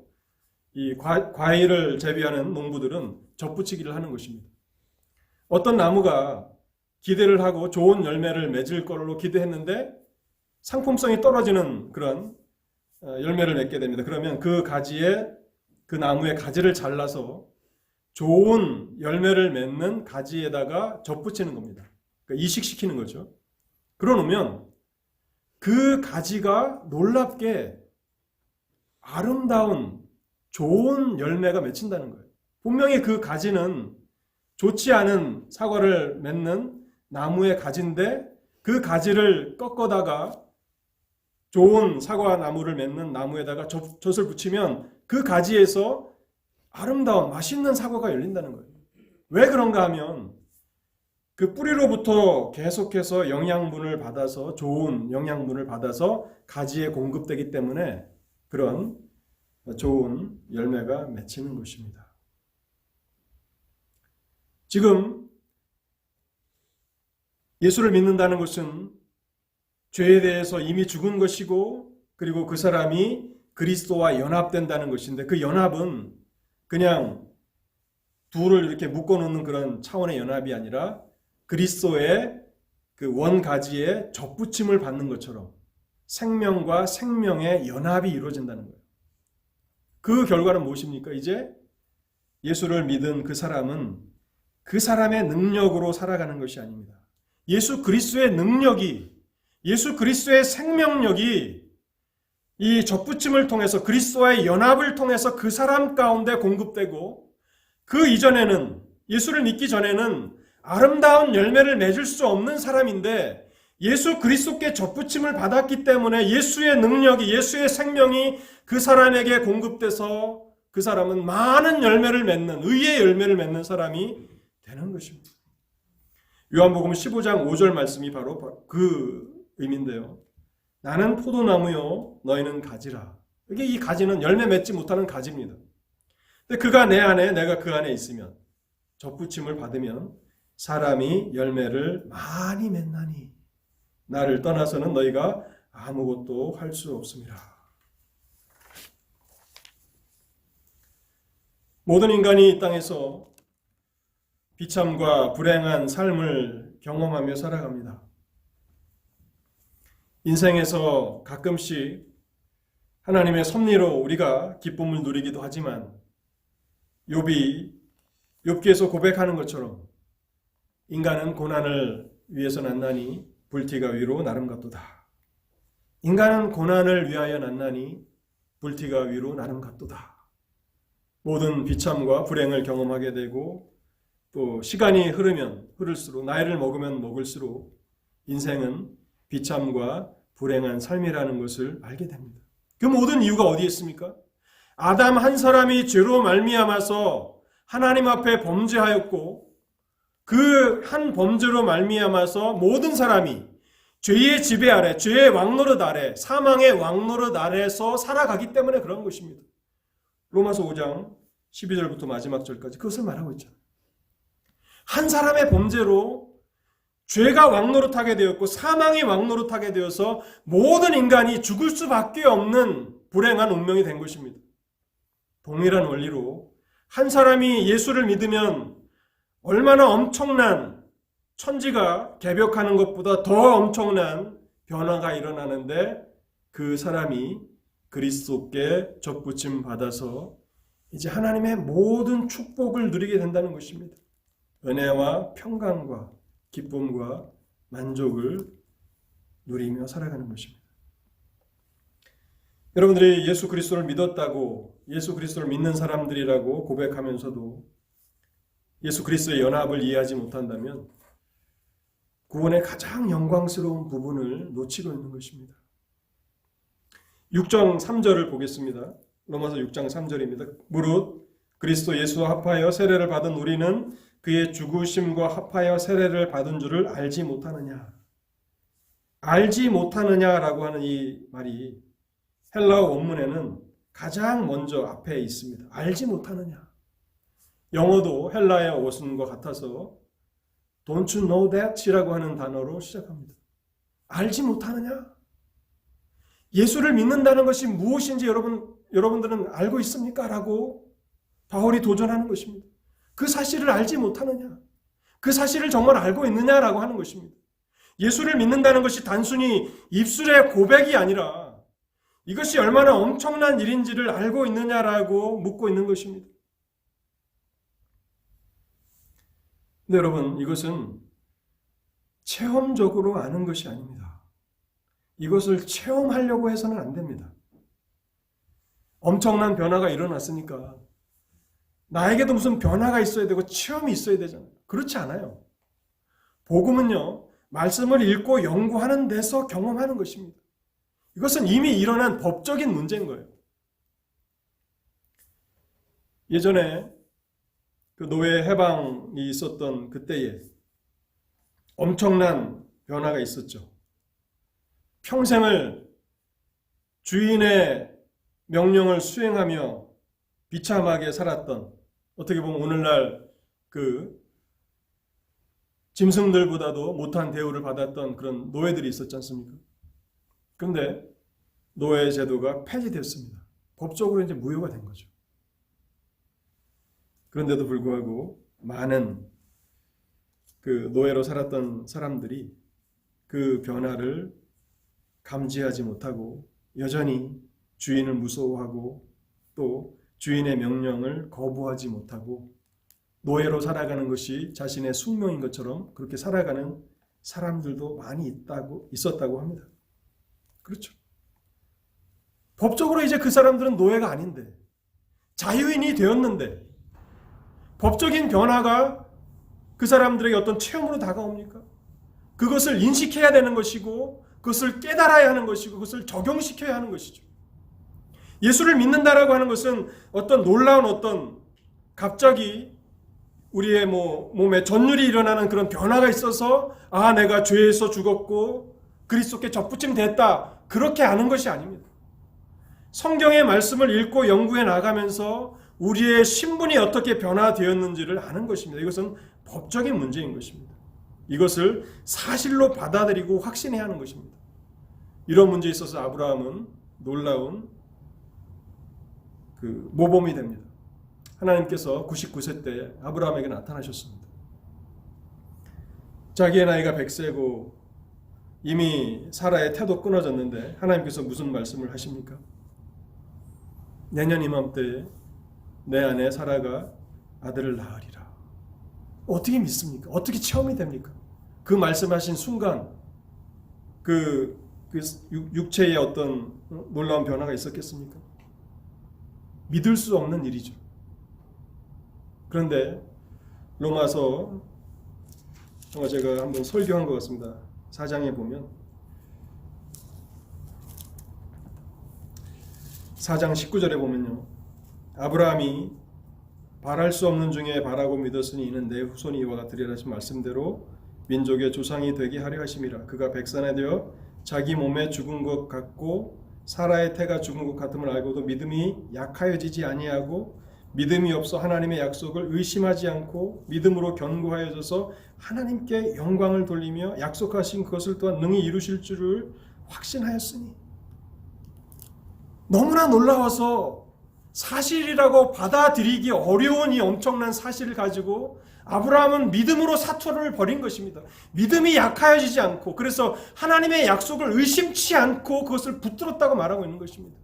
이 과일을 재배하는 농부들은 접붙이기를 하는 것입니다. 어떤 나무가 기대를 하고 좋은 열매를 맺을 걸로 기대했는데 상품성이 떨어지는 그런 열매를 맺게 됩니다. 그러면 그 나무의 가지를 잘라서 좋은 열매를 맺는 가지에다가 접붙이는 겁니다. 그러니까 이식시키는 거죠. 그러놓으면 그 가지가 놀랍게 아름다운 좋은 열매가 맺힌다는 거예요. 분명히 그 가지는 좋지 않은 사과를 맺는 나무의 가지인데 그 가지를 꺾어다가 좋은 사과 나무를 맺는 나무에다가 젖을 붙이면 그 가지에서 아름다운 맛있는 사과가 열린다는 거예요. 왜 그런가 하면 그 뿌리로부터 계속해서 영양분을 받아서 좋은 영양분을 받아서 가지에 공급되기 때문에 그런 좋은 열매가 맺히는 것입니다. 지금 예수를 믿는다는 것은 죄에 대해서 이미 죽은 것이고 그리고 그 사람이 그리스도와 연합된다는 것인데 그 연합은 그냥 둘을 이렇게 묶어놓는 그런 차원의 연합이 아니라 그리스도의 그 원가지에 접붙임을 받는 것처럼 생명과 생명의 연합이 이루어진다는 거예요. 그 결과는 무엇입니까? 이제 예수를 믿은 그 사람은 그 사람의 능력으로 살아가는 것이 아닙니다. 예수 그리스도의 능력이, 예수 그리스도의 생명력이 이 접붙임을 통해서 그리스도와의 연합을 통해서 그 사람 가운데 공급되고, 그 이전에는, 예수를 믿기 전에는 아름다운 열매를 맺을 수 없는 사람인데 예수 그리스도께 접붙임을 받았기 때문에 예수의 능력이, 예수의 생명이 그 사람에게 공급돼서 그 사람은 많은 열매를 맺는, 의의 열매를 맺는 사람이 되는 것입니다. 요한복음 15장 5절 말씀이 바로 그 의미인데요. 나는 포도나무요 너희는 가지라. 이게 이 가지는 열매 맺지 못하는 가지입니다. 근데 그가 내 안에, 내가 그 안에 있으면, 접붙임을 받으면 사람이 열매를 많이 맺나니 나를 떠나서는 너희가 아무것도 할 수 없습니다. 모든 인간이 이 땅에서 비참과 불행한 삶을 경험하며 살아갑니다. 인생에서 가끔씩 하나님의 섭리로 우리가 기쁨을 누리기도 하지만 욥기에서 고백하는 것처럼 인간은 고난을 위해서 났나니 불티가 위로 나름 같도다. 인간은 고난을 위하여 났나니 불티가 위로 나름 같도다. 모든 비참과 불행을 경험하게 되고 또 시간이 흐르면 흐를수록, 나이를 먹으면 먹을수록 인생은 비참과 불행한 삶이라는 것을 알게 됩니다. 그 모든 이유가 어디에 있습니까? 아담 한 사람이 죄로 말미암아서 하나님 앞에 범죄하였고 그 한 범죄로 말미암아서 모든 사람이 죄의 지배 아래, 죄의 왕노릇 아래, 사망의 왕노릇 아래서 살아가기 때문에 그런 것입니다. 로마서 5장 12절부터 마지막 절까지 그것을 말하고 있잖아요. 한 사람의 범죄로 죄가 왕노릇하게 되었고 사망이 왕노릇하게 되어서 모든 인간이 죽을 수밖에 없는 불행한 운명이 된 것입니다. 동일한 원리로 한 사람이 예수를 믿으면 얼마나 엄청난, 천지가 개벽하는 것보다 더 엄청난 변화가 일어나는데 그 사람이 그리스도께 접붙임 받아서 이제 하나님의 모든 축복을 누리게 된다는 것입니다. 은혜와 평강과 기쁨과 만족을 누리며 살아가는 것입니다. 여러분들이 예수 그리스도를 믿었다고, 예수 그리스도를 믿는 사람들이라고 고백하면서도 예수 그리스도의 연합을 이해하지 못한다면 구원의 가장 영광스러운 부분을 놓치고 있는 것입니다. 6장 3절을 보겠습니다. 로마서 6장 3절입니다. 무릇 그리스도 예수와 합하여 세례를 받은 우리는 그의 죽으심과 합하여 세례를 받은 줄을 알지 못하느냐. 알지 못하느냐라고 하는 이 말이 헬라어 원문에는 가장 먼저 앞에 있습니다. 알지 못하느냐. 영어도 헬라의 원문과 같아서 Don't you know that?이라고 하는 단어로 시작합니다. 알지 못하느냐? 예수를 믿는다는 것이 무엇인지 여러분들은 알고 있습니까? 라고 바울이 도전하는 것입니다. 그 사실을 알지 못하느냐? 그 사실을 정말 알고 있느냐라고 하는 것입니다. 예수를 믿는다는 것이 단순히 입술의 고백이 아니라 이것이 얼마나 엄청난 일인지를 알고 있느냐라고 묻고 있는 것입니다. 근데 여러분, 이것은 체험적으로 아는 것이 아닙니다. 이것을 체험하려고 해서는 안 됩니다. 엄청난 변화가 일어났으니까 나에게도 무슨 변화가 있어야 되고 체험이 있어야 되잖아요. 그렇지 않아요. 복음은요, 말씀을 읽고 연구하는 데서 경험하는 것입니다. 이것은 이미 일어난 법적인 문제인 거예요. 예전에 그 노예 해방이 있었던 그때에 엄청난 변화가 있었죠. 평생을 주인의 명령을 수행하며 비참하게 살았던, 어떻게 보면 오늘날 그 짐승들보다도 못한 대우를 받았던 그런 노예들이 있었지 않습니까? 그런데 노예 제도가 폐지됐습니다. 법적으로 이제 무효가 된 거죠. 그런데도 불구하고 많은 그 노예로 살았던 사람들이 그 변화를 감지하지 못하고 여전히 주인을 무서워하고 또 주인의 명령을 거부하지 못하고 노예로 살아가는 것이 자신의 숙명인 것처럼 그렇게 살아가는 사람들도 많이 있었다고 합니다. 그렇죠. 법적으로 이제 그 사람들은 노예가 아닌데 자유인이 되었는데 법적인 변화가 그 사람들에게 어떤 체험으로 다가옵니까? 그것을 인식해야 되는 것이고 그것을 깨달아야 하는 것이고 그것을 적용시켜야 하는 것이죠. 예수를 믿는다라고 하는 것은 어떤 놀라운 어떤 갑자기 우리의 몸에 전율이 일어나는 그런 변화가 있어서 내가 죄에서 죽었고 그리스도께 접붙임 됐다 그렇게 아는 것이 아닙니다. 성경의 말씀을 읽고 연구해 나가면서 우리의 신분이 어떻게 변화되었는지를 아는 것입니다. 이것은 법적인 문제인 것입니다. 이것을 사실로 받아들이고 확신해야 하는 것입니다. 이런 문제에 있어서 아브라함은 놀라운 모범이 됩니다. 하나님께서 99세 때 아브라함에게 나타나셨습니다. 자기의 나이가 100세고 이미 사라의 태도 끊어졌는데 하나님께서 무슨 말씀을 하십니까? 내년 이맘때에 내 아내 사라가 아들을 낳으리라. 어떻게 믿습니까? 어떻게 체험이 됩니까? 그 말씀하신 순간 그 육체에 어떤 놀라운 변화가 있었겠습니까? 믿을 수 없는 일이죠. 그런데 로마서 제가 한번 설교한 것 같습니다. 4장에 보면 4장 19절에 보면요. 아브라함이 바랄 수 없는 중에 바라고 믿었으니 이는 내 후손이 이와 같으리라 하신 말씀대로 민족의 조상이 되게 하려 하심이라. 그가 백산에 되어 자기 몸에 죽은 것 같고 사라의 태가 죽은 것 같음을 알고도 믿음이 약하여지지 아니하고 믿음이 없어 하나님의 약속을 의심하지 않고 믿음으로 견고하여져서 하나님께 영광을 돌리며 약속하신 그것을 또한 능히 이루실 줄을 확신하였으니. 너무나 놀라워서 사실이라고 받아들이기 어려운 이 엄청난 사실을 가지고 아브라함은 믿음으로 사투를 벌인 것입니다. 믿음이 약하여지지 않고 그래서 하나님의 약속을 의심치 않고 그것을 붙들었다고 말하고 있는 것입니다.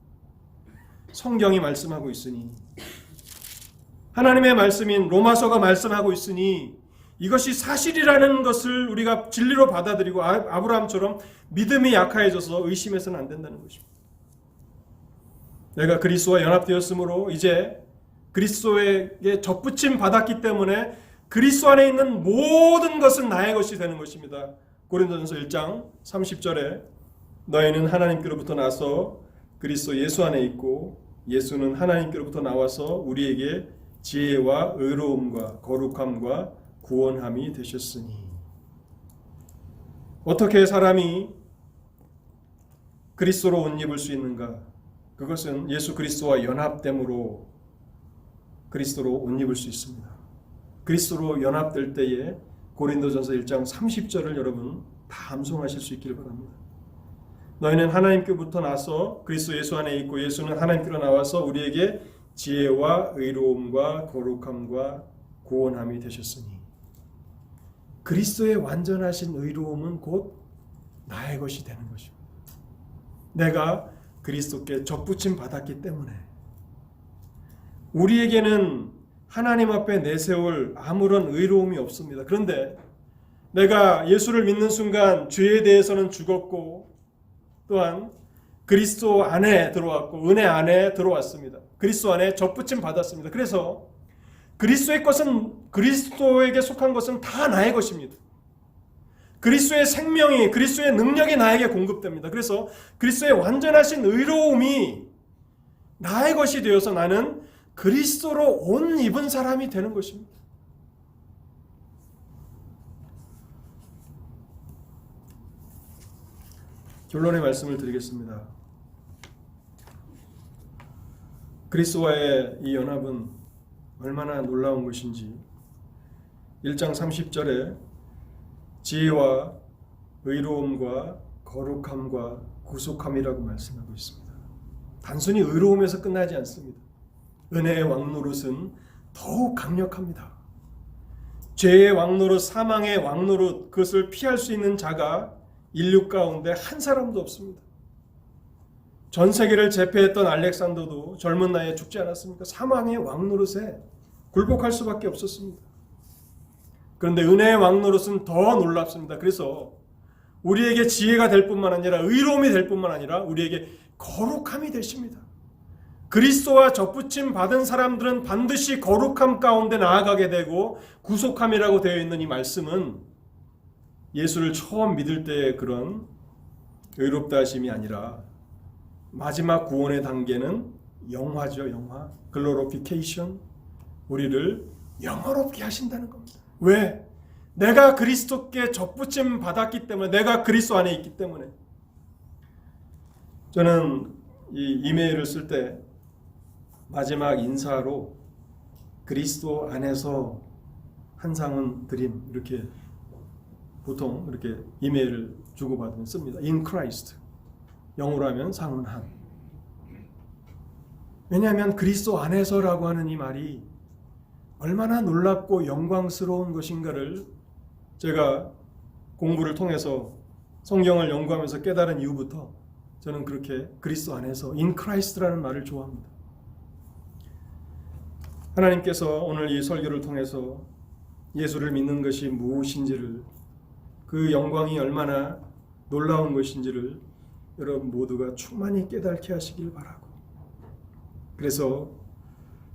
성경이 말씀하고 있으니 하나님의 말씀인 로마서가 말씀하고 있으니 이것이 사실이라는 것을 우리가 진리로 받아들이고 아브라함처럼 믿음이 약하여져서 의심해서는 안 된다는 것입니다. 내가 그리스도와 연합되었으므로 이제 그리스도에게 접붙임 받았기 때문에 그리스도 안에 있는 모든 것은 나의 것이 되는 것입니다. 고린도전서 1장 30절에 너희는 하나님께로부터 나서 그리스도 예수 안에 있고 예수는 하나님께로부터 나와서 우리에게 지혜와 의로움과 거룩함과 구원함이 되셨으니. 어떻게 사람이 그리스도로 옷 입을 수 있는가? 그것은 예수 그리스도와 연합됨으로 그리스도로 옷 입을 수 있습니다. 그리스도로 연합될 때에 고린도전서 1장 30절을 여러분 다 암송하실 수 있기를 바랍니다. 너희는 하나님께로부터 나서 그리스도 예수 안에 있고 예수는 하나님께로 나와서 우리에게 지혜와 의로움과 거룩함과 구원함이 되셨으니. 그리스도의 완전하신 의로움은 곧 나의 것이 되는 것입니다. 내가 그리스도께 접붙임 받았기 때문에 우리에게는 하나님 앞에 내세울 아무런 의로움이 없습니다. 그런데 내가 예수를 믿는 순간 죄에 대해서는 죽었고 또한 그리스도 안에 들어왔고 은혜 안에 들어왔습니다. 그리스도 안에 접붙임 받았습니다. 그래서 그리스도의 것은 그리스도에게 속한 것은 다 나의 것입니다. 그리스도의 생명이 그리스도의 능력이 나에게 공급됩니다. 그래서 그리스도의 완전하신 의로움이 나의 것이 되어서 나는 그리스도로 옷 입은 사람이 되는 것입니다. 결론의 말씀을 드리겠습니다. 그리스도와의 이 연합은 얼마나 놀라운 것인지 1장 30절에 지혜와 의로움과 거룩함과 구속함이라고 말씀하고 있습니다. 단순히 의로움에서 끝나지 않습니다. 은혜의 왕노릇은 더욱 강력합니다. 죄의 왕노릇, 사망의 왕노릇, 그것을 피할 수 있는 자가 인류 가운데 한 사람도 없습니다. 전 세계를 제패했던 알렉산더도 젊은 나이에 죽지 않았습니까? 사망의 왕 노릇에 굴복할 수밖에 없었습니다. 그런데 은혜의 왕 노릇은 더 놀랍습니다. 그래서 우리에게 지혜가 될 뿐만 아니라 의로움이 될 뿐만 아니라 우리에게 거룩함이 되십니다. 그리스도와 접붙임 받은 사람들은 반드시 거룩함 가운데 나아가게 되고 구속함이라고 되어 있는 이 말씀은 예수를 처음 믿을 때의 그런 의롭다 하심이 아니라 마지막 구원의 단계는 영화죠. 영화. 글로리피케이션. 우리를 영화롭게 하신다는 겁니다. 왜? 내가 그리스도께 접붙임 받았기 때문에, 내가 그리스도 안에 있기 때문에. 저는 이 이메일을 쓸 때 마지막 인사로 그리스도 안에서 한상은 드림, 이렇게 보통 이렇게 이메일을 주고받으면 씁니다. In Christ. 영어로 하면 상은 한. 왜냐하면 그리스도 안에서라고 하는 이 말이 얼마나 놀랍고 영광스러운 것인가를 제가 공부를 통해서 성경을 연구하면서 깨달은 이후부터 저는 그렇게 그리스도 안에서 In Christ라는 말을 좋아합니다. 하나님께서 오늘 이 설교를 통해서 예수를 믿는 것이 무엇인지를, 그 영광이 얼마나 놀라운 것인지를 여러분 모두가 충만히 깨닫게 하시길 바라고, 그래서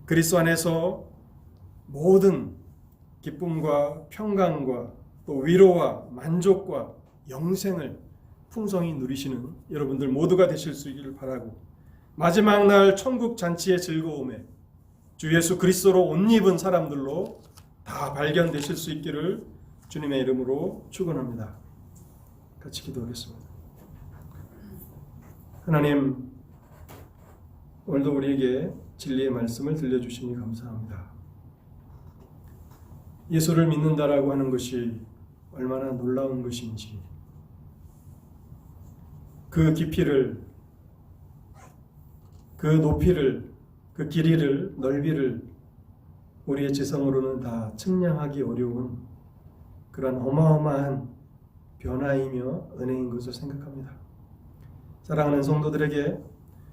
그리스도 안에서 모든 기쁨과 평강과 또 위로와 만족과 영생을 풍성히 누리시는 여러분들 모두가 되실 수 있기를 바라고, 마지막 날 천국 잔치의 즐거움에 주 예수 그리스도로 옷 입은 사람들로 다 발견되실 수 있기를 주님의 이름으로 축원합니다. 같이 기도하겠습니다. 하나님, 오늘도 우리에게 진리의 말씀을 들려주시니 감사합니다. 예수를 믿는다라고 하는 것이 얼마나 놀라운 것인지, 그 깊이를, 그 높이를, 그 길이를, 넓이를 우리의 지성으로는 다 측량하기 어려운 그런 어마어마한 변화이며 은혜인 것을 생각합니다. 사랑하는 성도들에게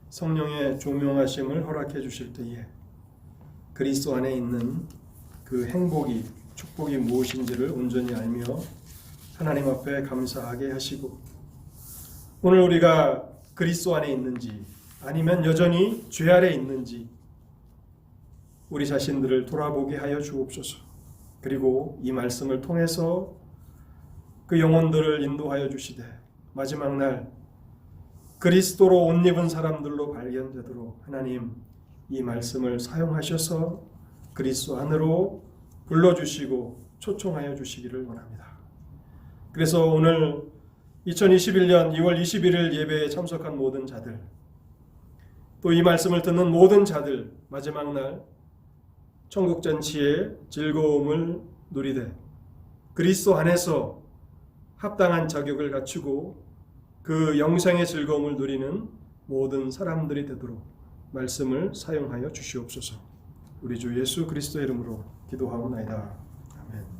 성령의 조명하심을 허락해 주실 때에 그리스도 안에 있는 그 행복이, 축복이 무엇인지를 온전히 알며 하나님 앞에 감사하게 하시고, 오늘 우리가 그리스도 안에 있는지 아니면 여전히 죄 아래 있는지 우리 자신들을 돌아보게 하여 주옵소서. 그리고 이 말씀을 통해서 그 영혼들을 인도하여 주시되 마지막 날 그리스도로 옷 입은 사람들로 발견되도록 하나님 이 말씀을 사용하셔서 그리스도 안으로 불러주시고 초청하여 주시기를 원합니다. 그래서 오늘 2021년 2월 21일 예배에 참석한 모든 자들, 또 이 말씀을 듣는 모든 자들, 마지막 날 천국잔치의 즐거움을 누리되 그리스도 안에서 합당한 자격을 갖추고 그 영생의 즐거움을 누리는 모든 사람들이 되도록 말씀을 사용하여 주시옵소서. 우리 주 예수 그리스도의 이름으로 기도하옵나이다. 아멘.